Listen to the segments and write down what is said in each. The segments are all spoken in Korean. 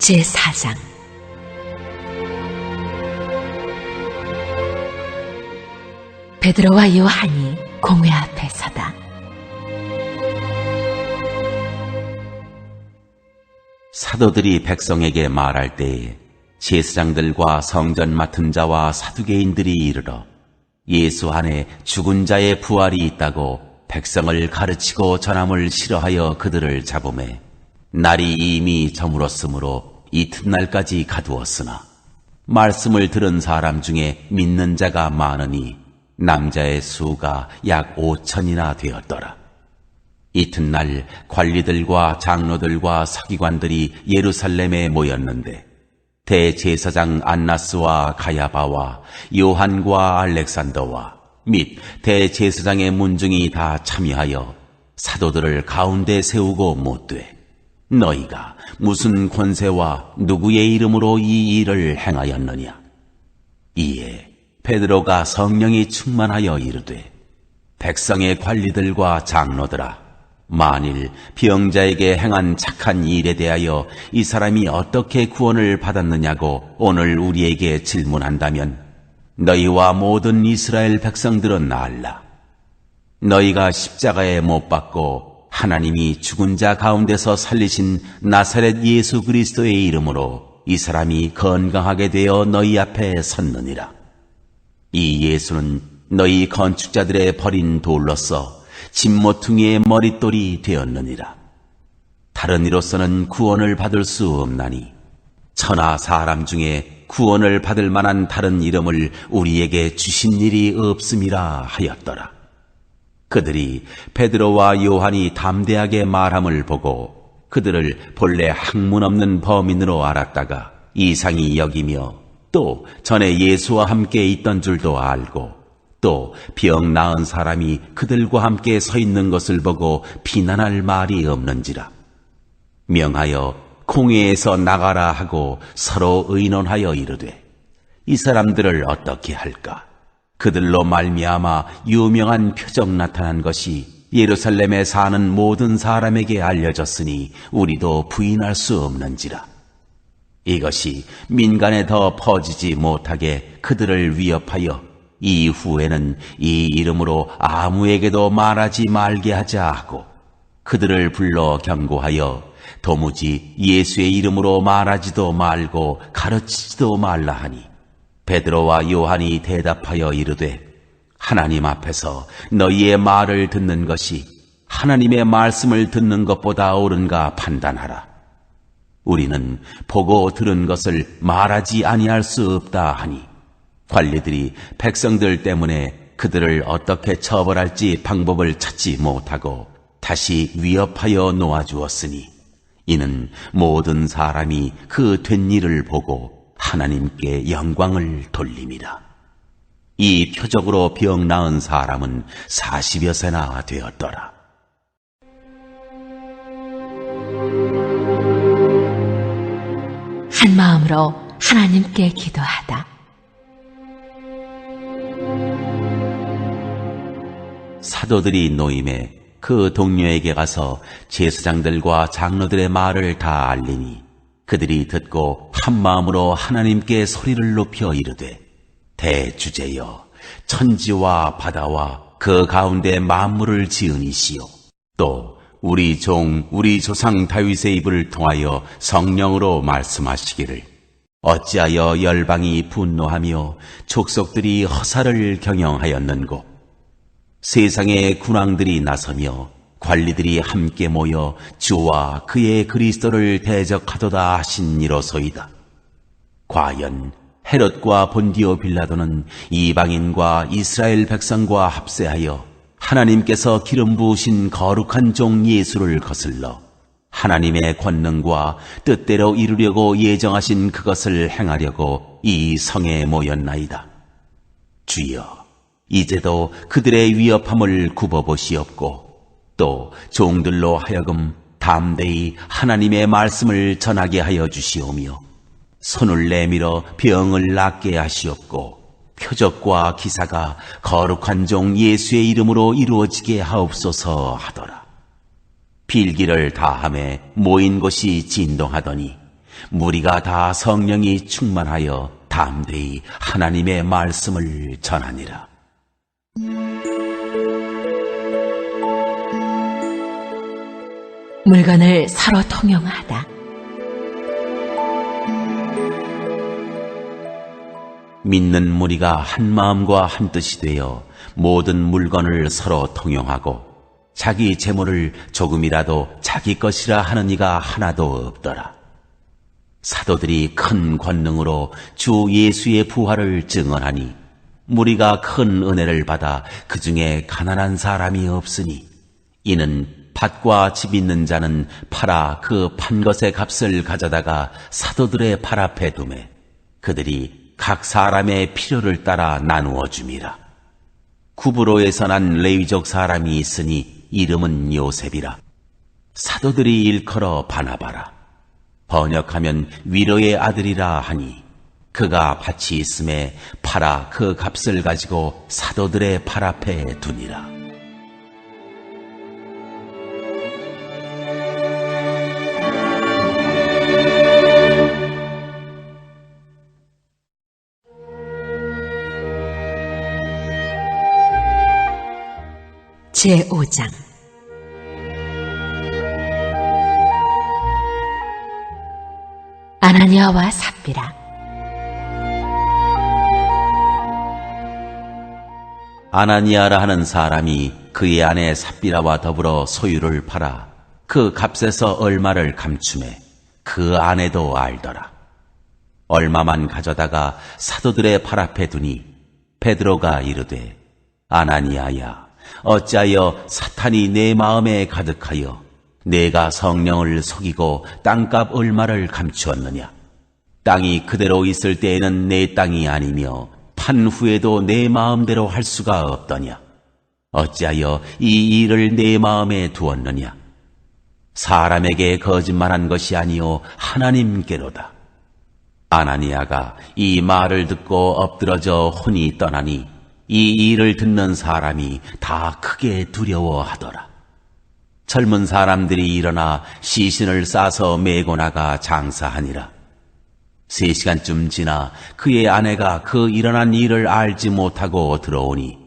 제4장. 베드로와 요한이 공회 앞에 서다. 사도들이 백성에게 말할 때에 제사장들과 성전 맡은 자와 사두개인들이 이르러 예수 안에 죽은 자의 부활이 있다고 백성을 가르치고 전함을 싫어하여 그들을 잡으매 날이 이미 저물었으므로 이튿날까지 가두었으나 말씀을 들은 사람 중에 믿는 자가 많으니 남자의 수가 약 5천이나 되었더라. 이튿날 관리들과 장로들과 서기관들이 예루살렘에 모였는데 대제사장 안나스와 가야바와 요한과 알렉산더와 및 대제사장의 문중이 다 참여하여 사도들을 가운데 세우고 묻되 너희가 무슨 권세와 누구의 이름으로 이 일을 행하였느냐? 이에 베드로가 성령이 충만하여 이르되 백성의 관리들과 장로들아, 만일 병자에게 행한 착한 일에 대하여 이 사람이 어떻게 구원을 받았느냐고 오늘 우리에게 질문한다면 너희와 모든 이스라엘 백성들은 알라. 너희가 십자가에 못 박고 하나님이 죽은 자 가운데서 살리신 나사렛 예수 그리스도의 이름으로 이 사람이 건강하게 되어 너희 앞에 섰느니라. 이 예수는 너희 건축자들의 버린 돌로서 진모퉁이의 머릿돌이 되었느니라. 다른 이로서는 구원을 받을 수 없나니 천하 사람 중에 구원을 받을 만한 다른 이름을 우리에게 주신 일이 없음이라 하였더라. 그들이 베드로와 요한이 담대하게 말함을 보고 그들을 본래 학문 없는 범인으로 알았다가 이상히 여기며 또 전에 예수와 함께 있던 줄도 알고 또 병 나은 사람이 그들과 함께 서 있는 것을 보고 비난할 말이 없는지라. 명하여 공회에서 나가라 하고 서로 의논하여 이르되 이 사람들을 어떻게 할까? 그들로 말미암아 유명한 표적 나타난 것이 예루살렘에 사는 모든 사람에게 알려졌으니 우리도 부인할 수 없는지라. 이것이 민간에 더 퍼지지 못하게 그들을 위협하여 이후에는 이 이름으로 아무에게도 말하지 말게 하자 하고 그들을 불러 경고하여 도무지 예수의 이름으로 말하지도 말고 가르치지도 말라 하니 베드로와 요한이 대답하여 이르되 하나님 앞에서 너희의 말을 듣는 것이 하나님의 말씀을 듣는 것보다 옳은가 판단하라. 우리는 보고 들은 것을 말하지 아니할 수 없다 하니 관리들이 백성들 때문에 그들을 어떻게 처벌할지 방법을 찾지 못하고 다시 위협하여 놓아주었으니 이는 모든 사람이 그 된 일을 보고 하나님께 영광을 돌림이라. 이 표적으로 병 나은 사람은 40여 세나 되었더라. 한 마음으로 하나님께 기도하다. 사도들이 노임에 그 동료에게 가서 제사장들과 장로들의 말을 다 알리니 그들이 듣고 한 마음으로 하나님께 소리를 높여 이르되 대주제여 천지와 바다와 그 가운데 만물을 지으니시오 또 우리 종 우리 조상 다윗의 입을 통하여 성령으로 말씀하시기를 어찌하여 열방이 분노하며 족속들이 허사를 경영하였는고 세상의 군왕들이 나서며 관리들이 함께 모여 주와 그의 그리스도를 대적하도다 하신 이로소이다. 과연 헤롯과 본디오 빌라도는 이방인과 이스라엘 백성과 합세하여 하나님께서 기름 부으신 거룩한 종 예수를 거슬러 하나님의 권능과 뜻대로 이루려고 예정하신 그것을 행하려고 이 성에 모였나이다. 주여, 이제도 그들의 위협함을 굽어보시옵고 또 종들로 하여금 담대히 하나님의 말씀을 전하게 하여 주시오며 손을 내밀어 병을 낫게 하시옵고 표적과 기사가 거룩한 종 예수의 이름으로 이루어지게 하옵소서 하더라. 빌기를 다함에 모인 곳이 진동하더니 무리가 다 성령이 충만하여 담대히 하나님의 말씀을 전하니라. 물건을 서로 통용하다. 믿는 무리가 한 마음과 한 뜻이 되어 모든 물건을 서로 통용하고 자기 재물을 조금이라도 자기 것이라 하는 이가 하나도 없더라. 사도들이 큰 권능으로 주 예수의 부활을 증언하니 무리가 큰 은혜를 받아 그 중에 가난한 사람이 없으니 이는 밭과 집 있는 자는 팔아 그 판 것의 값을 가져다가 사도들의 발 앞에 두매 그들이 각 사람의 필요를 따라 나누어 줌이라. 구브로에서 난 레위족 사람이 있으니 이름은 요셉이라. 사도들이 일컬어 바나바라. 번역하면 위로의 아들이라 하니 그가 밭이 있음에 팔아 그 값을 가지고 사도들의 발 앞에 두니라. 제5장 아나니아와 삽비라. 아나니아라 하는 사람이 그의 아내 삽비라와 더불어 소유를 팔아 그 값에서 얼마를 감추매 그 아내도 알더라. 얼마만 가져다가 사도들의 발 앞에 두니 베드로가 이르되 아나니아야 어찌하여 사탄이 내 마음에 가득하여 내가 성령을 속이고 땅값 얼마를 감추었느냐. 땅이 그대로 있을 때에는 내 땅이 아니며 판 후에도 내 마음대로 할 수가 없더냐. 어찌하여 이 일을 내 마음에 두었느냐. 사람에게 거짓말한 것이 아니요 하나님께로다. 아나니아가 이 말을 듣고 엎드러져 혼이 떠나니 이 일을 듣는 사람이 다 크게 두려워하더라. 젊은 사람들이 일어나 시신을 싸서 메고 나가 장사하니라. 3시간쯤 지나 그의 아내가 그 일어난 일을 알지 못하고 들어오니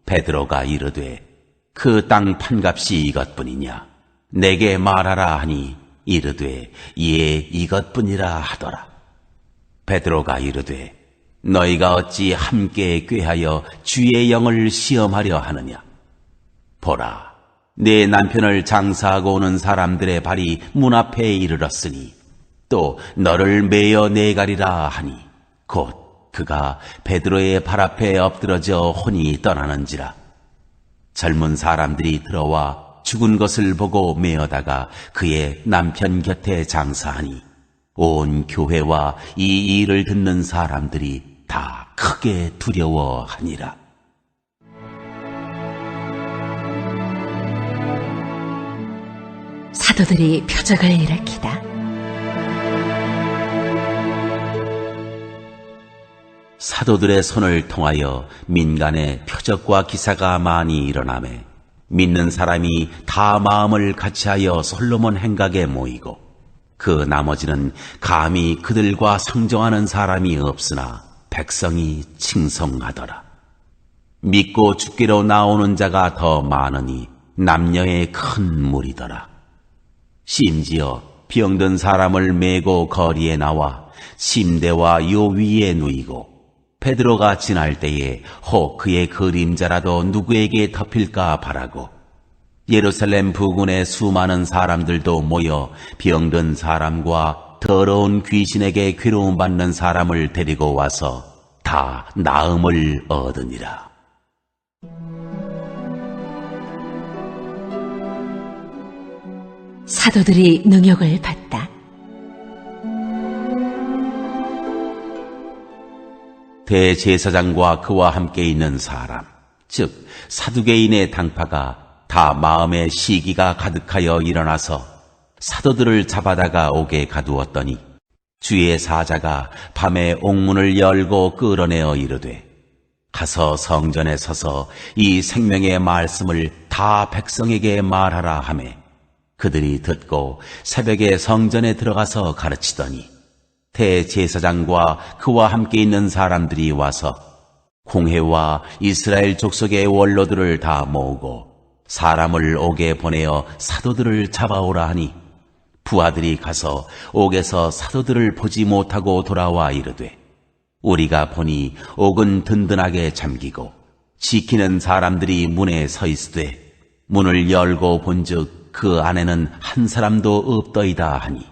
베드로가 이르되 그 땅 판값이 이것뿐이냐. 내게 말하라 하니 이르되 예 이것뿐이라 하더라. 베드로가 이르되 너희가 어찌 함께 꾀하여 주의 영을 시험하려 하느냐. 보라 내 남편을 장사하고 오는 사람들의 발이 문 앞에 이르렀으니 또 너를 매어 내가리라 하니 곧 그가 베드로의 발 앞에 엎드러져 혼이 떠나는지라. 젊은 사람들이 들어와 죽은 것을 보고 메어다가 그의 남편 곁에 장사하니 온 교회와 이 일을 듣는 사람들이 다 크게 두려워하니라. 사도들이 표적을 일으키다. 사도들의 손을 통하여 민간에 표적과 기사가 많이 일어나매 믿는 사람이 다 마음을 같이하여 솔로몬 행각에 모이고 그 나머지는 감히 그들과 상종하는 사람이 없으나 백성이 칭송하더라. 믿고 죽기로 나오는 자가 더 많으니 남녀의 큰 무리더라. 심지어 병든 사람을 메고 거리에 나와 침대와 요 위에 누이고 베드로가 지날 때에 혹 그의 그림자라도 누구에게 덮일까 바라고 예루살렘 부근의 수많은 사람들도 모여 병든 사람과 더러운 귀신에게 괴로움받는 사람을 데리고 와서 다 나음을 얻으니라. 사도들이 능욕을 받다. 대제사장과 그와 함께 있는 사람, 즉 사두개인의 당파가 다 마음에 시기가 가득하여 일어나서 사도들을 잡아다가 옥에 가두었더니 주의 사자가 밤에 옥문을 열고 끌어내어 이르되 가서 성전에 서서 이 생명의 말씀을 다 백성에게 말하라 하매 그들이 듣고 새벽에 성전에 들어가서 가르치더니 대제사장과 그와 함께 있는 사람들이 와서 공회와 이스라엘 족속의 원로들을 다 모으고 사람을 옥에 보내어 사도들을 잡아오라 하니 부하들이 가서 옥에서 사도들을 보지 못하고 돌아와 이르되 우리가 보니 옥은 든든하게 잠기고 지키는 사람들이 문에 서 있으되 문을 열고 본즉 그 안에는 한 사람도 없더이다 하니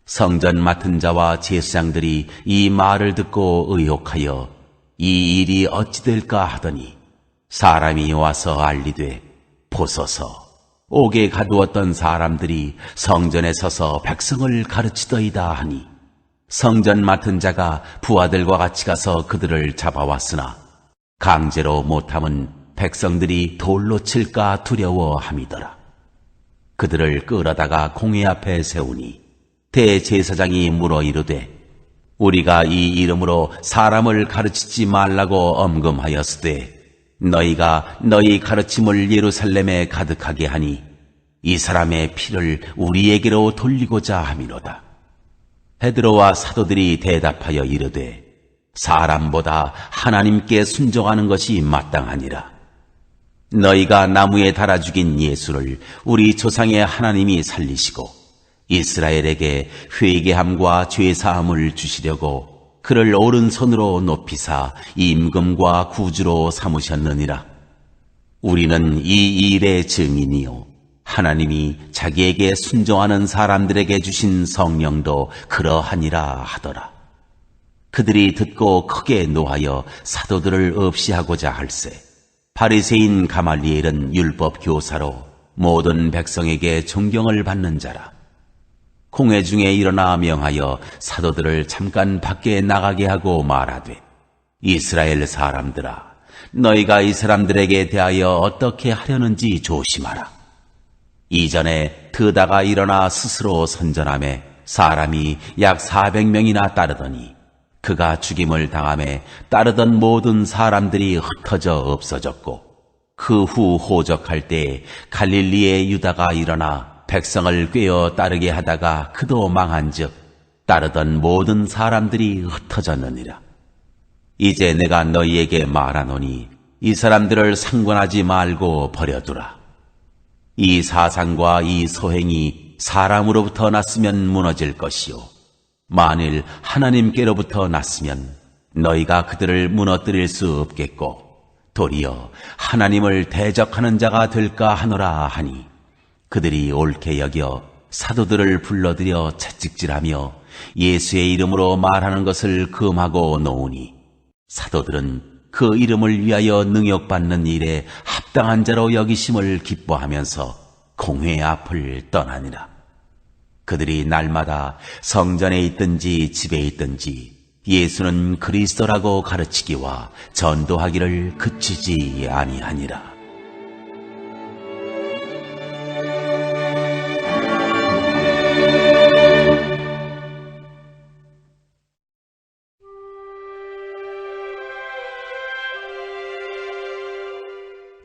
성전 맡은 자와 제사장들이 이 말을 듣고 의혹하여 이 일이 어찌 될까 하더니 사람이 와서 알리되 보소서 옥에 가두었던 사람들이 성전에 서서 백성을 가르치더이다 하니 성전 맡은 자가 부하들과 같이 가서 그들을 잡아왔으나 강제로 못함은 백성들이 돌로 칠까 두려워함이더라. 그들을 끌어다가 공회 앞에 세우니 대제사장이 물어 이르되 우리가 이 이름으로 사람을 가르치지 말라고 엄금하였으되 너희가 너희 가르침을 예루살렘에 가득하게 하니 이 사람의 피를 우리에게로 돌리고자 함이로다. 베드로와 사도들이 대답하여 이르되 사람보다 하나님께 순종하는 것이 마땅하니라. 너희가 나무에 달아 죽인 예수를 우리 조상의 하나님이 살리시고 이스라엘에게 회개함과 죄사함을 주시려고 그를 오른손으로 높이사 임금과 구주로 삼으셨느니라. 우리는 이 일의 증인이요 하나님이 자기에게 순종하는 사람들에게 주신 성령도 그러하니라 하더라. 그들이 듣고 크게 노하여 사도들을 없이하고자 할세 바리새인 가말리엘은 율법 교사로 모든 백성에게 존경을 받는 자라. 공회 중에 일어나 명하여 사도들을 잠깐 밖에 나가게 하고 말하되 이스라엘 사람들아 너희가 이 사람들에게 대하여 어떻게 하려는지 조심하라. 이전에 드다가 일어나 스스로 선전하며 사람이 약 400명이나 따르더니 그가 죽임을 당하며 따르던 모든 사람들이 흩어져 없어졌고 그 후 호적할 때에 갈릴리의 유다가 일어나 백성을 꿰어 따르게 하다가 그도 망한즉 따르던 모든 사람들이 흩어졌느니라. 이제 내가 너희에게 말하노니 이 사람들을 상관하지 말고 버려두라. 이 사상과 이 소행이 사람으로부터 났으면 무너질 것이요 만일 하나님께로부터 났으면 너희가 그들을 무너뜨릴 수 없겠고 도리어 하나님을 대적하는 자가 될까 하노라 하니 그들이 옳게 여겨 사도들을 불러들여 채찍질하며 예수의 이름으로 말하는 것을 금하고 놓으니 사도들은 그 이름을 위하여 능욕받는 일에 합당한 자로 여기심을 기뻐하면서 공회 앞을 떠나니라. 그들이 날마다 성전에 있든지 집에 있든지 예수는 그리스도라고 가르치기와 전도하기를 그치지 아니하니라.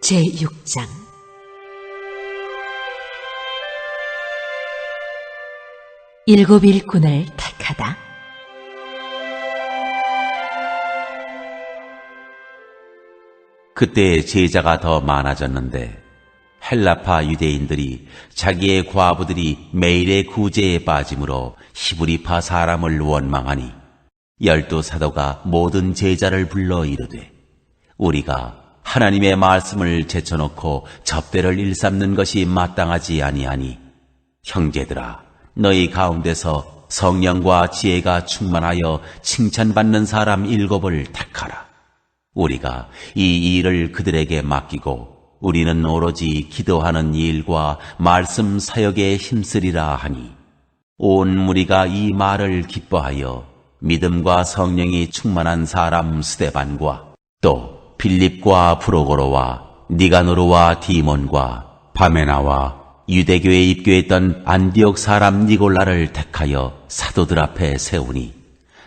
제6장 일곱 일꾼을 택하다. 그때 제자가 더 많아졌는데 헬라파 유대인들이 자기의 과부들이 매일의 구제에 빠짐으로 히브리파 사람을 원망하니 12 사도가 모든 제자를 불러 이르되 우리가 하나님의 말씀을 제쳐놓고 접대를 일삼는 것이 마땅하지 아니하니 형제들아 너희 가운데서 성령과 지혜가 충만하여 칭찬받는 사람 7을 택하라. 우리가 이 일을 그들에게 맡기고 우리는 오로지 기도하는 일과 말씀 사역에 힘쓰리라 하니 온 무리가 이 말을 기뻐하여 믿음과 성령이 충만한 사람 스데반과 또 빌립과 프로고로와 니가노르와 디몬과 바메나와 유대교에 입교했던 안디옥 사람 니골라를 택하여 사도들 앞에 세우니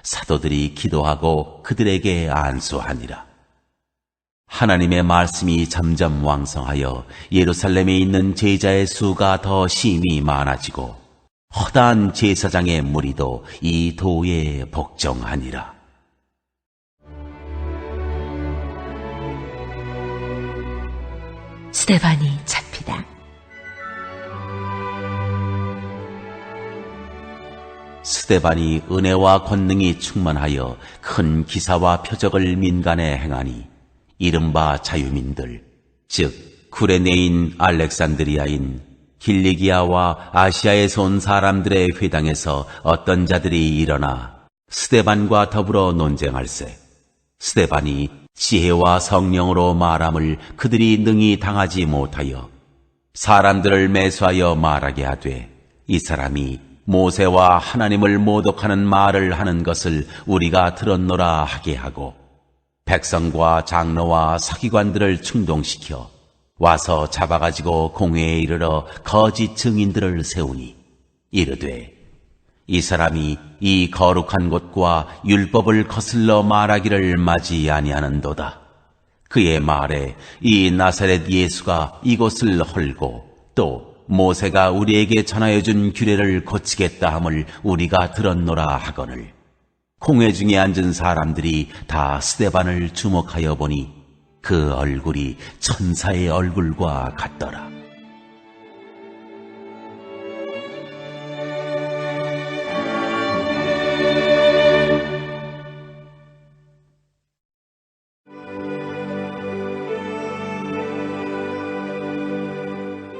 사도들이 기도하고 그들에게 안수하니라. 하나님의 말씀이 점점 왕성하여 예루살렘에 있는 제자의 수가 더 심히 많아지고 허다한 제사장의 무리도 이 도에 복종하니라. 스데반이 잡히다. 스데반이 은혜와 권능이 충만하여 큰 기사와 표적을 민간에 행하니 이른바 자유민들, 즉 구레네인 알렉산드리아인 길리기아와 아시아에서 온 사람들의 회당에서 어떤 자들이 일어나 스데반과 더불어 논쟁할세. 스데반이 지혜와 성령으로 말함을 그들이 능히 당하지 못하여 사람들을 매수하여 말하게 하되, 이 사람이 모세와 하나님을 모독하는 말을 하는 것을 우리가 들었노라 하게 하고, 백성과 장로와 서기관들을 충동시켜 와서 잡아가지고 공회에 이르러 거짓 증인들을 세우니 이르되, 이 사람이 이 거룩한 곳과 율법을 거슬러 말하기를 맞이 아니하는도다. 그의 말에 이 나사렛 예수가 이곳을 헐고 또 모세가 우리에게 전하여 준 규례를 고치겠다 함을 우리가 들었노라 하거늘, 공회 중에 앉은 사람들이 다 스데반을 주목하여 보니 그 얼굴이 천사의 얼굴과 같더라.